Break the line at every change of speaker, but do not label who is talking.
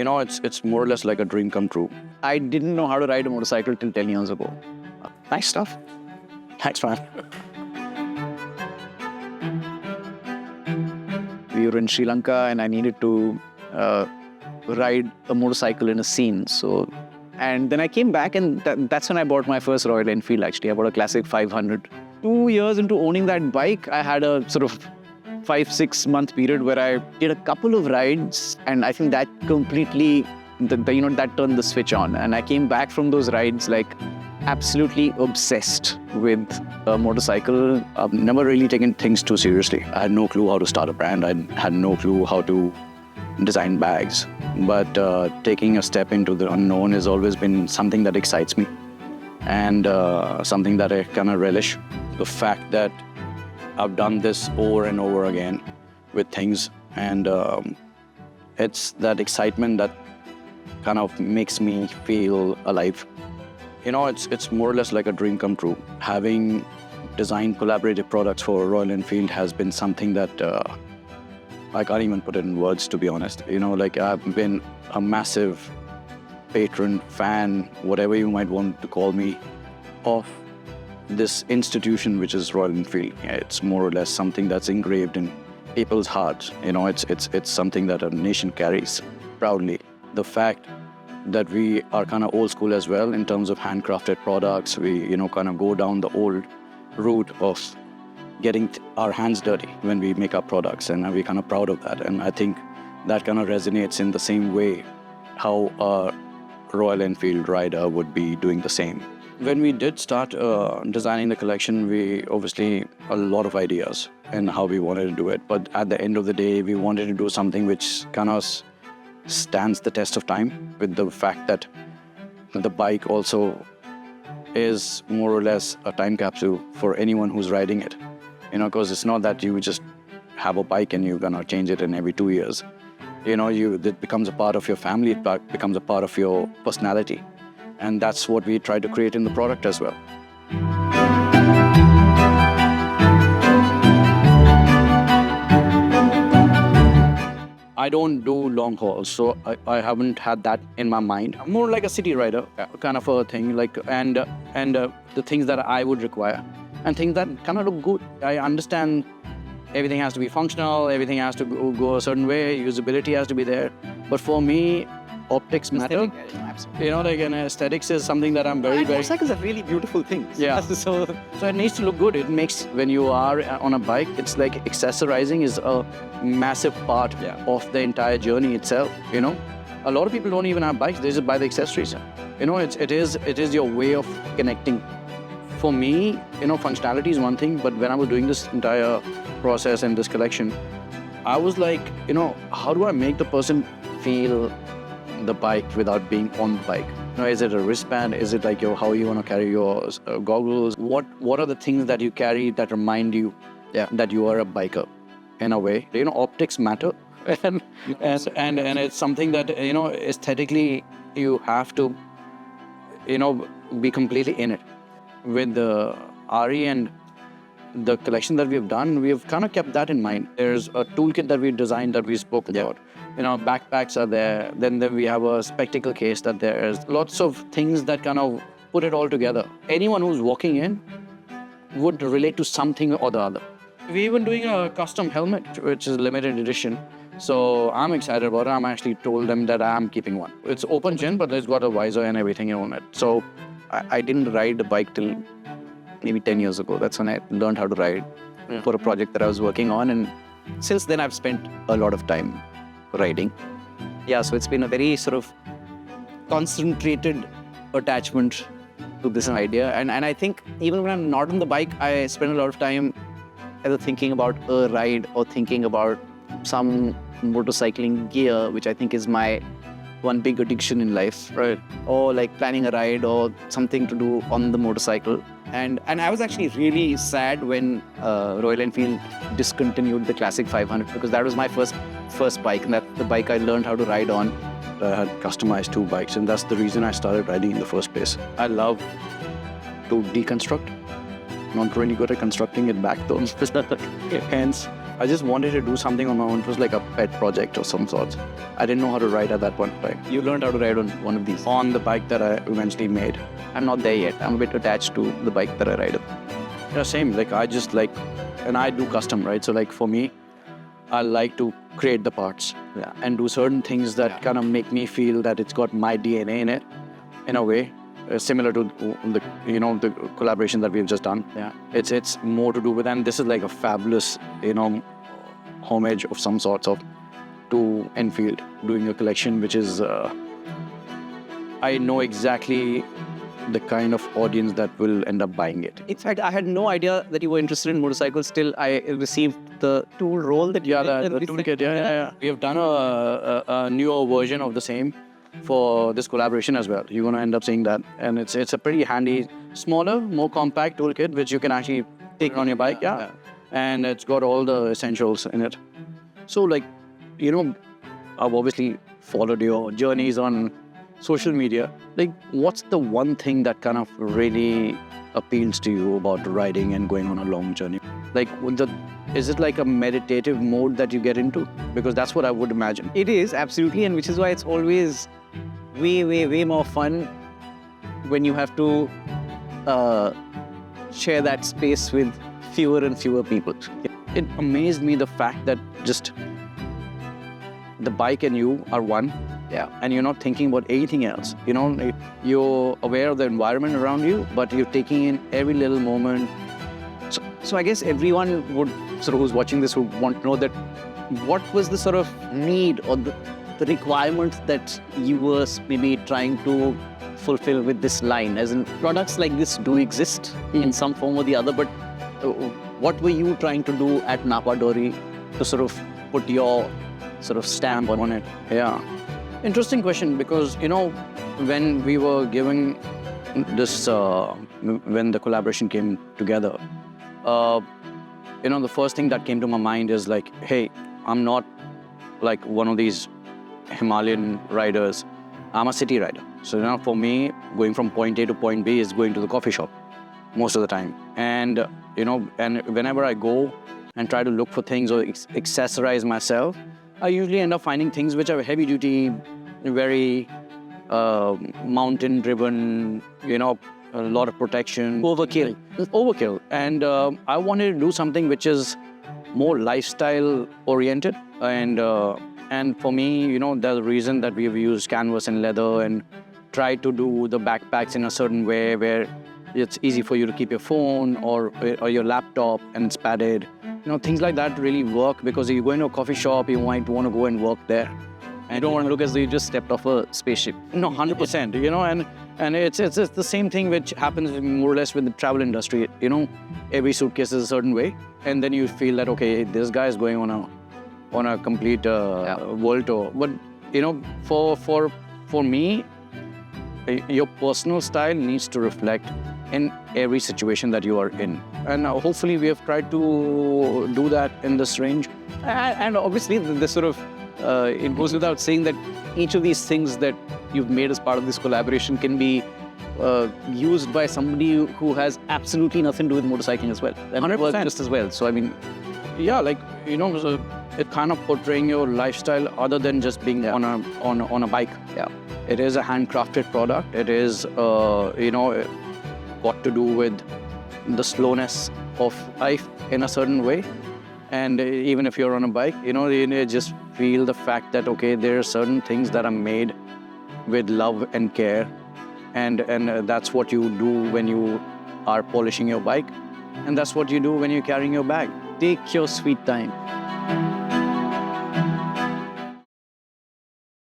It's more or less like a dream come true. I didn't know how to ride a motorcycle till 10 years ago. Nice stuff. Thanks, man. We were in Sri Lanka and I needed to ride a motorcycle in a scene. And then I came back and that's when I bought my first Royal Enfield actually. I bought a classic 500. 2 years into owning that bike, I had a sort of 5-6 month period where I did a couple of rides, and I think that completely, that turned the switch on. And I came back from those rides like absolutely obsessed with a motorcycle. I've never really taken things too seriously. I had no clue how to start a brand. I had no clue how to design bags. But taking a step into the unknown has always been something that excites me, and something that I kind of relish. The fact that I've done this over and over again with things, and it's that excitement that kind of makes me feel alive. It's more or less like a dream come true. Having designed collaborative products for Royal Enfield has been something that I can't even put it in words, to be honest. I've been a massive patron, fan, whatever you might want to call me, of this institution which is Royal Enfield. It's more or less something that's engraved in people's hearts. It's something that a nation carries proudly. The fact that we are kind of old school as well in terms of handcrafted products. We kind of go down the old route of getting our hands dirty when we make our products, and we're kind of proud of that. And I think that kind of resonates in the same way how a Royal Enfield rider would be doing the same. When we did start designing the collection, we obviously a lot of ideas and how we wanted to do it. But at the end of the day, we wanted to do something which kind of stands the test of time, with the fact that the bike also is more or less a time capsule for anyone who's riding it. Because it's not that you just have a bike and you're gonna change it in every 2 years. It becomes a part of your family, it becomes a part of your personality. And that's what we try to create in the product as well. I don't do long hauls, so I haven't had that in my mind. I'm more like a city rider kind of a thing, and the things that I would require and things that kind of look good. I understand everything has to be functional, everything has to go a certain way, usability has to be there. But for me, optics matter. And aesthetics is something that I'm very.
Motorcycles are really beautiful things.
Yeah. So it needs to look good. It makes, when you are on a bike, it's like accessorizing is a massive part of the entire journey itself. A lot of people don't even have bikes; they just buy the accessories. It is your way of connecting. For me, functionality is one thing, but when I was doing this entire process and this collection, I was like, how do I make the person feel the bike without being on the bike? Is it a wristband? Is it like how you want to carry your goggles? What are the things that you carry that remind you that you are a biker in a way? Optics matter, and it's something that aesthetically you have to be completely in it. With the RE and the collection that we've done, we've kind of kept that in mind. There's a toolkit that we designed that we spoke about. Backpacks are there. Then we have a spectacle case that there's lots of things that kind of put it all together. Anyone who's walking in would relate to something or the other. We're even doing a custom helmet, which is limited edition. So I'm excited about it. I'm actually told them that I'm keeping one. It's open chin, but it's got a visor and everything on it. So I didn't ride a bike till maybe 10 years ago. That's when I learned how to ride for a project that I was working on. And since then, I've spent a lot of time riding. Yeah, so it's been a very sort of concentrated attachment to this idea. And I think even when I'm not on the bike, I spend a lot of time either thinking about a ride or thinking about some motorcycling gear, which I think is my one big addiction in life, right? Or like planning a ride or something to do on the motorcycle. And I was actually really sad when Royal Enfield discontinued the Classic 500, because that was my first bike, and that's the bike I learned how to ride on. I had customized 2 bikes, and that's the reason I started riding in the first place. I love to deconstruct. Not really good at constructing it back though. Hence,
I just wanted to do something on my own. It was like a pet project of some sorts. I didn't know how to ride at that point in time.
You learned how to ride on one of these.
On the bike that I eventually made.
I'm not there yet. I'm a bit attached to the bike that I ride on.
Yeah, same. Like I just like, and I do custom, right? So like for me, I like to create the parts and do certain things that kind of make me feel that it's got my DNA in it, in a way, similar to the the collaboration that we've just done.
Yeah.
It's more to do with, and this is like a fabulous homage of some sorts of to Enfield, doing a collection which is I know exactly the kind of audience that will end up buying it.
In fact, I had no idea that you were interested in motorcycles till I received the tool roll that you did.
The toolkit. Yeah. We have done a newer version of the same for this collaboration as well. You're gonna end up seeing that, and it's a pretty handy, smaller, more compact toolkit which you can actually take on your bike. Yeah. And it's got all the essentials in it. So like, I've obviously followed your journeys on social media. Like, what's the one thing that kind of really appeals to you about riding and going on a long journey? Like, is it like a meditative mode that you get into? Because that's what I would imagine.
It is, absolutely, and which is why it's always way, way, way more fun when you have to share that space with fewer and fewer people.
It amazed me the fact that just the bike and you are one.
Yeah.
And you're not thinking about anything else. You're aware of the environment around you, but you're taking in every little moment.
So I guess everyone who's watching this would want to know that what was the sort of need or the requirement that you were maybe trying to fulfill with this line? As in, products like this do exist in some form or the other, but what were you trying to do at Nappa Dori to sort of put your sort of stamp on it?
Yeah. Interesting question, because, when we were giving this, when the collaboration came together, the first thing that came to my mind is like, hey, I'm not like one of these Himalayan riders. I'm a city rider. So, for me, going from point A to point B is going to the coffee shop most of the time. And, and whenever I go and try to look for things or accessorize myself, I usually end up finding things which are heavy duty, very mountain driven, a lot of protection. Overkill. And I wanted to do something which is more lifestyle oriented. And for me, there's a reason that we've used canvas and leather and tried to do the backpacks in a certain way where it's easy for you to keep your phone or your laptop and it's padded. Things like that really work, because you go into a coffee shop, you might want to go and work there.
And you don't want to look as though you just stepped off a spaceship.
No, 100%, and it's the same thing which happens more or less with the travel industry. Every suitcase is a certain way, and then you feel that, okay, this guy is going on a complete world tour. But, for me, your personal style needs to reflect in every situation that you are in. And hopefully we have tried to do that in this range.
And obviously, the sort of, it goes without saying that each of these things that you've made as part of this collaboration can be used by somebody who has absolutely nothing to do with motorcycling as well. And
100%.
work just as well. So, I mean...
Yeah, like, so it kind of portraying your lifestyle other than just being on a bike.
Yeah.
It is a handcrafted product. It is, got to do with the slowness of life in a certain way. And even if you're on a bike, you just feel the fact that, okay, there are certain things that are made with love and care. And that's what you do when you are polishing your bike. And that's what you do when you're carrying your bag.
Take your sweet time.